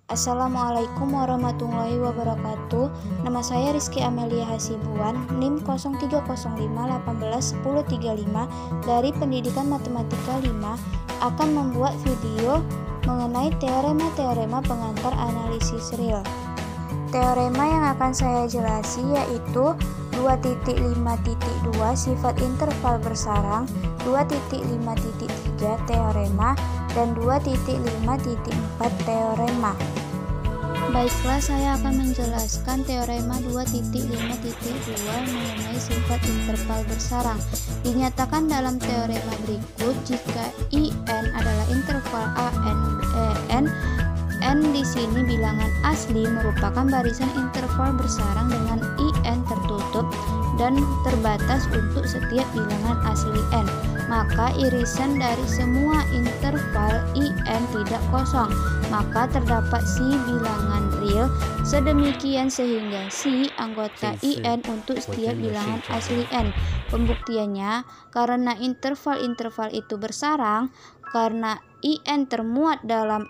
Assalamualaikum warahmatullahi wabarakatuh. Nama saya Rizky Amelia Hasibuan, NIM 0305181035 dari Pendidikan Matematika 5 akan membuat video mengenai teorema-teorema pengantar analisis real. Teorema yang akan saya jelasi yaitu 2.5.2 sifat interval bersarang, 2.5.3 teorema, dan 2.5.4 teorema. Baiklah, saya akan menjelaskan teorema 2.5.2 mengenai sifat interval bersarang. Dinyatakan dalam teorema berikut, jika IN adalah interval AN, BN, N di sini bilangan asli merupakan barisan interval bersarang dengan IN tertutup dan terbatas untuk setiap bilangan asli N. Maka irisan dari semua interval IN tidak kosong, maka terdapat si bilangan real sedemikian sehingga si anggota IN untuk setiap bilangan asli N. Pembuktiannya, karena interval-interval itu bersarang, karena IN termuat dalam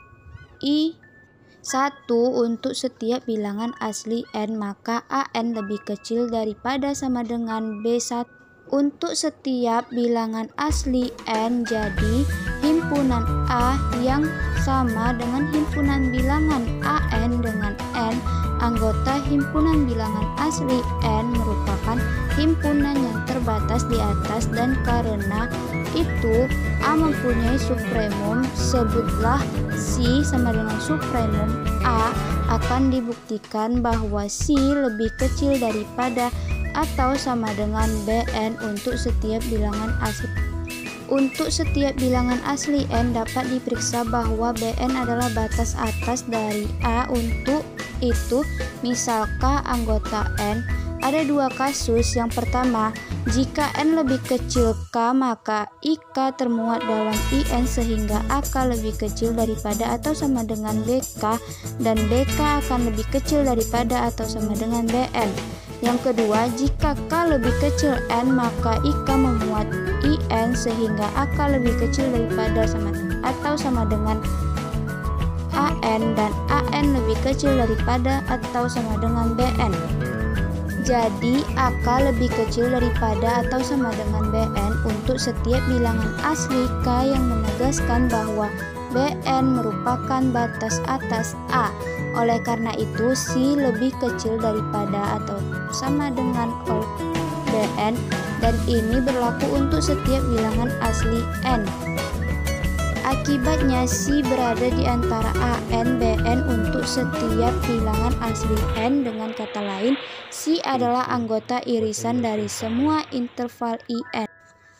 I1 untuk setiap bilangan asli N, maka AN lebih kecil daripada sama dengan B1 untuk setiap bilangan asli N. Jadi himpunan A yang sama dengan himpunan bilangan AN dengan N, anggota himpunan bilangan asli N merupakan himpunan yang terbatas di atas, dan karena itu A mempunyai supremum, sebutlah C sama dengan supremum A, akan dibuktikan bahwa C lebih kecil daripada atau sama dengan BN untuk setiap bilangan asli. Untuk setiap bilangan asli N dapat diperiksa bahwa BN adalah batas atas dari A. Untuk itu, misalkan anggota N, ada dua kasus. Yang pertama, jika N lebih kecil K, maka IK termuat dalam IN sehingga AK lebih kecil daripada atau sama dengan BK, dan BK akan lebih kecil daripada atau sama dengan BN. Yang kedua, jika K lebih kecil N, maka IK memuat IN sehingga AK lebih kecil daripada atau sama dengan AN, dan AN lebih kecil daripada atau sama dengan BN. Jadi AK lebih kecil daripada atau sama dengan BN untuk setiap bilangan asli K, yang menegaskan bahwa BN merupakan batas atas A. Oleh karena itu, C lebih kecil daripada atau sama dengan BN, dan ini berlaku untuk setiap bilangan asli N. Akibatnya, C berada di antara AN, BN untuk setiap bilangan asli N. Dengan kata lain, C adalah anggota irisan dari semua interval IN.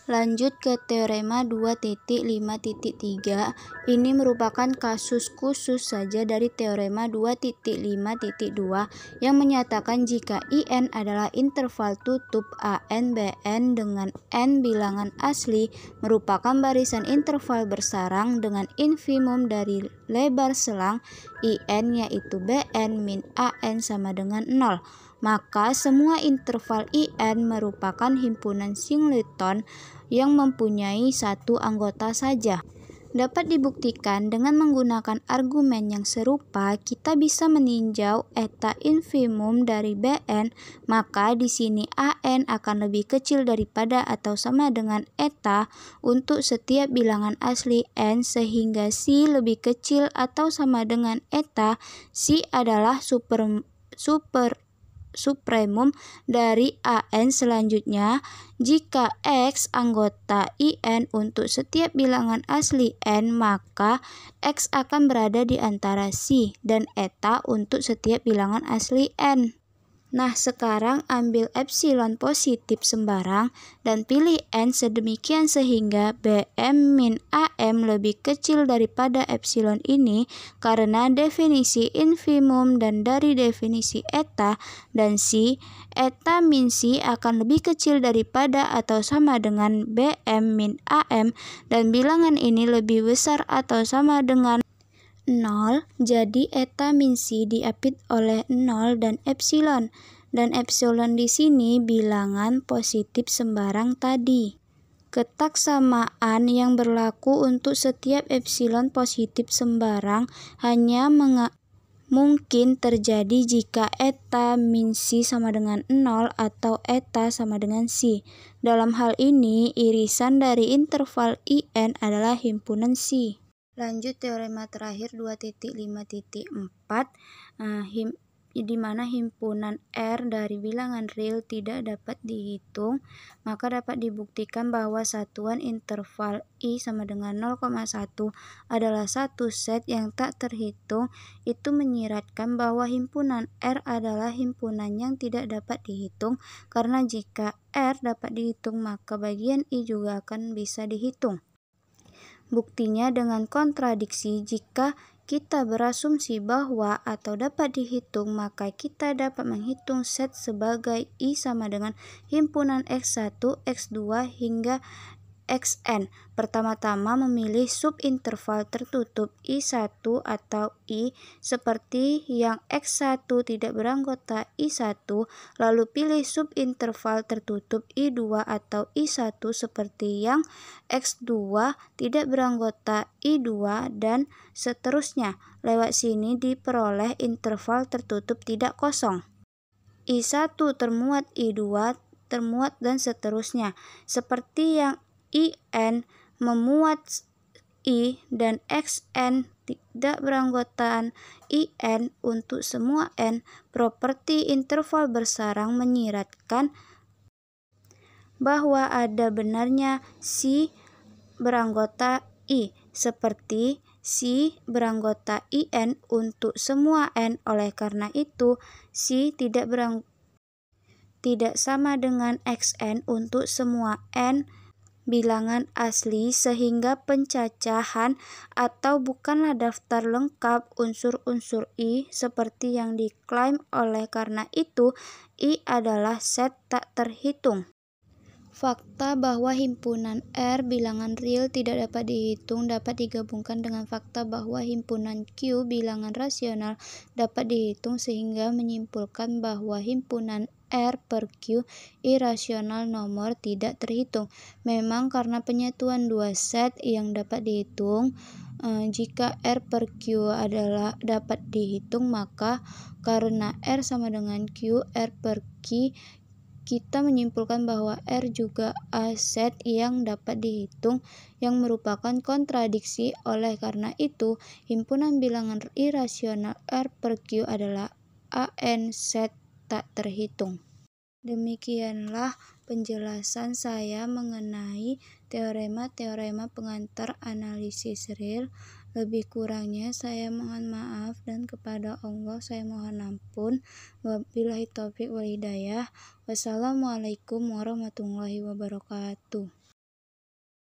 Lanjut ke teorema 2.5.3. Ini merupakan kasus khusus saja dari teorema 2.5.2 yang menyatakan jika IN adalah interval tutup AN BN dengan N bilangan asli, merupakan barisan interval bersarang dengan infimum dari lebar selang IN yaitu BN min AN sama dengan 0. Maka semua interval IN merupakan himpunan singleton yang mempunyai satu anggota saja. Dapat dibuktikan dengan menggunakan argumen yang serupa, kita bisa meninjau eta infimum dari BN, maka di sini AN akan lebih kecil daripada atau sama dengan eta untuk setiap bilangan asli N, sehingga C lebih kecil atau sama dengan eta. C adalah supremum dari AN. Selanjutnya, jika X anggota IN untuk setiap bilangan asli N, maka X akan berada di antara C dan eta untuk setiap bilangan asli N. Nah, sekarang ambil epsilon positif sembarang dan pilih N sedemikian sehingga BM min AM lebih kecil daripada epsilon ini, karena definisi infimum dan dari definisi eta dan C, eta min C akan lebih kecil daripada atau sama dengan BM min AM, dan bilangan ini lebih besar atau sama dengan 0, jadi eta min C diapit oleh 0 dan epsilon di sini bilangan positif sembarang tadi. Ketaksamaan yang berlaku untuk setiap epsilon positif sembarang hanya mungkin terjadi jika eta min C sama dengan 0 atau eta sama dengan C. Dalam hal ini, irisan dari interval IN adalah himpunan C. Lanjut teorema terakhir 2.5.4, di mana himpunan R dari bilangan real tidak dapat dihitung, maka dapat dibuktikan bahwa satuan interval I sama dengan 0,1 adalah satu set yang tak terhitung. Itu menyiratkan bahwa himpunan R adalah himpunan yang tidak dapat dihitung, karena jika R dapat dihitung maka bagian I juga akan bisa dihitung. Buktinya dengan kontradiksi, jika kita berasumsi bahwa atau dapat dihitung, maka kita dapat menghitung set sebagai I sama dengan himpunan X1, X2 hingga Xn. Pertama-tama memilih subinterval tertutup I1 atau I seperti yang X1 tidak beranggota I1, lalu pilih subinterval tertutup I2 atau I1 seperti yang X2 tidak beranggota I2, dan seterusnya. Lewat sini diperoleh interval tertutup tidak kosong. I1 termuat, I2 termuat, dan seterusnya. Seperti yang IN memuat I dan Xn tidak beranggotaan IN untuk semua N, properti interval bersarang menyiratkan bahwa ada benarnya C beranggota I, seperti C beranggota IN untuk semua N. Oleh karena itu, C tidak sama dengan Xn untuk semua N bilangan asli, sehingga pencacahan atau bukanlah daftar lengkap unsur-unsur I seperti yang diklaim. Oleh karena itu, I adalah set tak terhitung. Fakta bahwa himpunan R bilangan real tidak dapat dihitung dapat digabungkan dengan fakta bahwa himpunan Q bilangan rasional dapat dihitung, sehingga menyimpulkan bahwa himpunan R per Q irasional nomor tidak terhitung. Memang karena penyatuan dua set yang dapat dihitung, jika R per Q adalah dapat dihitung, maka karena R sama dengan Q, R per Q, kita menyimpulkan bahwa R juga A set yang dapat dihitung, yang merupakan kontradiksi. Oleh karena itu, himpunan bilangan irasional R per Q adalah AN set tak terhitung. Demikianlah penjelasan saya mengenai teorema-teorema pengantar analisis real. Lebih kurangnya saya mohon maaf, dan kepada Allah saya mohon ampun. Wabillahi taufiq wal hidayah. Wassalamualaikum warahmatullahi wabarakatuh.